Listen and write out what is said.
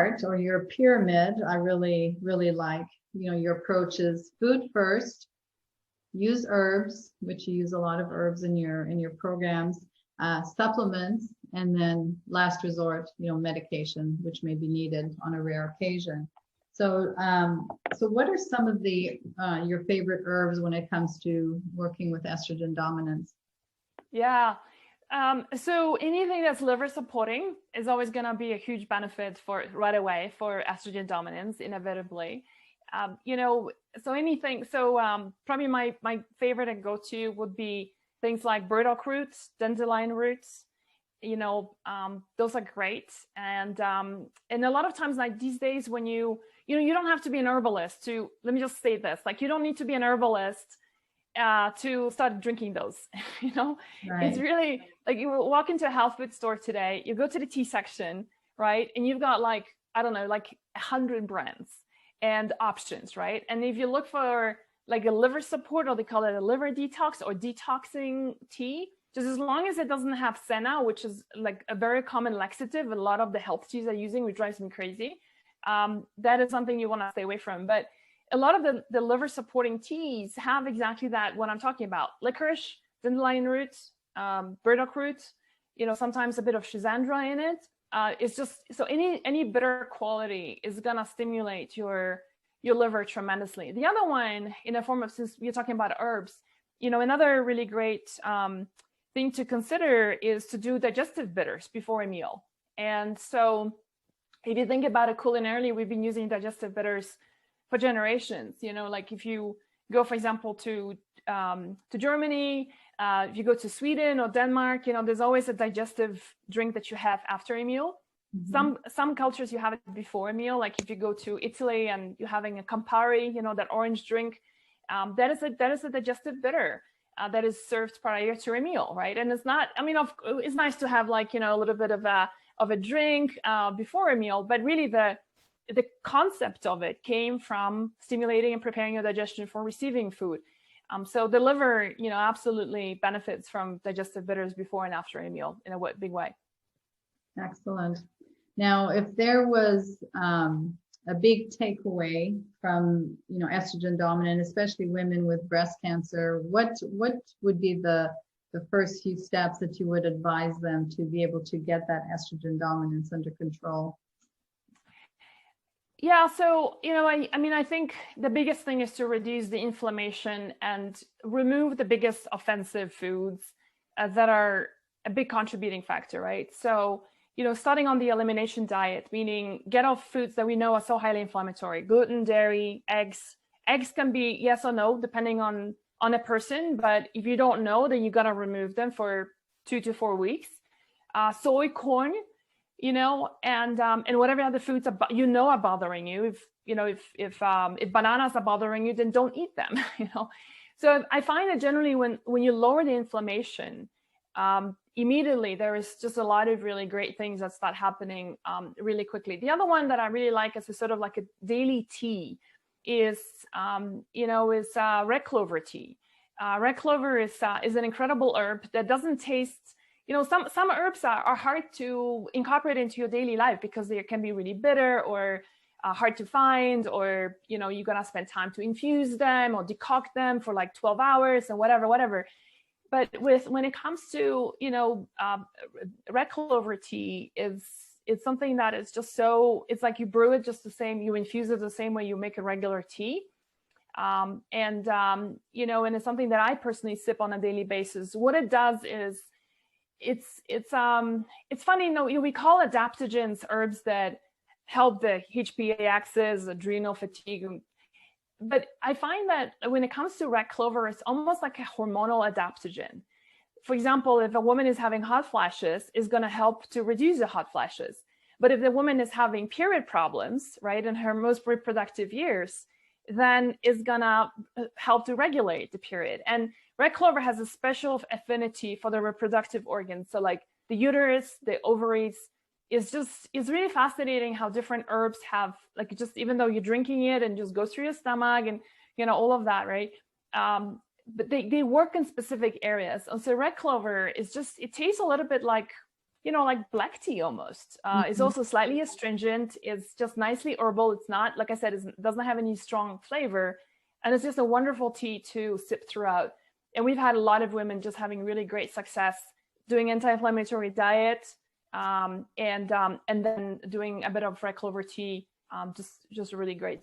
chart or your pyramid, I really, really like. Your approach is food first, use herbs, which you use a lot of herbs in your programs, supplements, and then last resort, medication, which may be needed on a rare occasion. So, so what are some of your favorite herbs when it comes to working with estrogen dominance? Yeah. So anything that's liver supporting is always going to be a huge benefit right away for estrogen dominance, inevitably. So anything, probably my favorite and go-to would be things like burdock roots, dandelion roots. Those are great. And a lot of times, like these days, when you don't have to be an herbalist let me just say this, like you don't need to be an herbalist to start drinking those. Right. It's really like you walk into a health food store today, you go to the tea section, right? And you've got like 100 brands and options, right? And if you look for like a liver support, or they call it a liver detox or detoxing tea, just as long as it doesn't have senna, which is like a very common laxative a lot of the health teas are using, which drives me crazy, that is something you want to stay away from. But a lot of the liver supporting teas have exactly that, what I'm talking about: licorice, dandelion roots, burdock roots, sometimes a bit of schizandra in it. It's just, so any bitter quality is gonna stimulate your liver tremendously. The other one, in a form of, since we're talking about herbs, another really great thing to consider is to do digestive bitters before a meal. And so if you think about it culinarily, we've been using digestive bitters for generations. Like if you go, for example, to Germany, if you go to Sweden or Denmark, there's always a digestive drink that you have after a meal. Mm-hmm. Some cultures you have it before a meal. Like if you go to Italy and you're having a Campari, that orange drink, that is a digestive bitter that is served prior to a meal, right? And it's not, it's nice to have like, a little bit of a drink before a meal, but really the concept of it came from stimulating and preparing your digestion for receiving food. So the liver, absolutely benefits from digestive bitters before and after a meal in a big way. Excellent. Now, if there was a big takeaway from, estrogen dominant, especially women with breast cancer, what would be the first few steps that you would advise them to be able to get that estrogen dominance under control? Yeah, so, I think the biggest thing is to reduce the inflammation and remove the biggest offensive foods that are a big contributing factor, right? So, starting on the elimination diet, meaning get off foods that we know are so highly inflammatory: gluten, dairy, eggs. Eggs can be yes or no, depending on a person, but if you don't know, then you got to remove them for 2 to 4 weeks. Soy, corn, and whatever other foods are bothering you. If bananas are bothering you, then don't eat them. So I find that generally when you lower the inflammation, immediately there is just a lot of really great things that start happening really quickly. The other one that I really like as a sort of like a daily tea is red clover tea. Red clover is an incredible herb that doesn't taste. Some herbs are hard to incorporate into your daily life because they can be really bitter or hard to find, or you're gonna spend time to infuse them or decoct them for like 12 hours and whatever. But when it comes to red clover tea, it's something that is just so, it's like you brew it just the same, you infuse it the same way you make a regular tea. And it's something that I personally sip on a daily basis. What it does is it's funny, we call adaptogens herbs that help the HPA axis, adrenal fatigue, but I find that when it comes to red clover, it's almost like a hormonal adaptogen. For example, if a woman is having hot flashes, it's going to help to reduce the hot flashes. But if the woman is having period problems, right, in her most reproductive years, then it's going to help to regulate the period. And red clover has a special affinity for the reproductive organs. So like the uterus, the ovaries, it's really fascinating how different herbs have, like, just even though you're drinking it and just goes through your stomach and all of that, right? But they work in specific areas. And so red clover is just, it tastes a little bit like like black tea almost. It's also slightly astringent. It's just nicely herbal. It's not, like I said, it doesn't have any strong flavor. And it's just a wonderful tea to sip throughout. And we've had a lot of women just having really great success doing anti-inflammatory diet, and then doing a bit of red clover tea, just really great.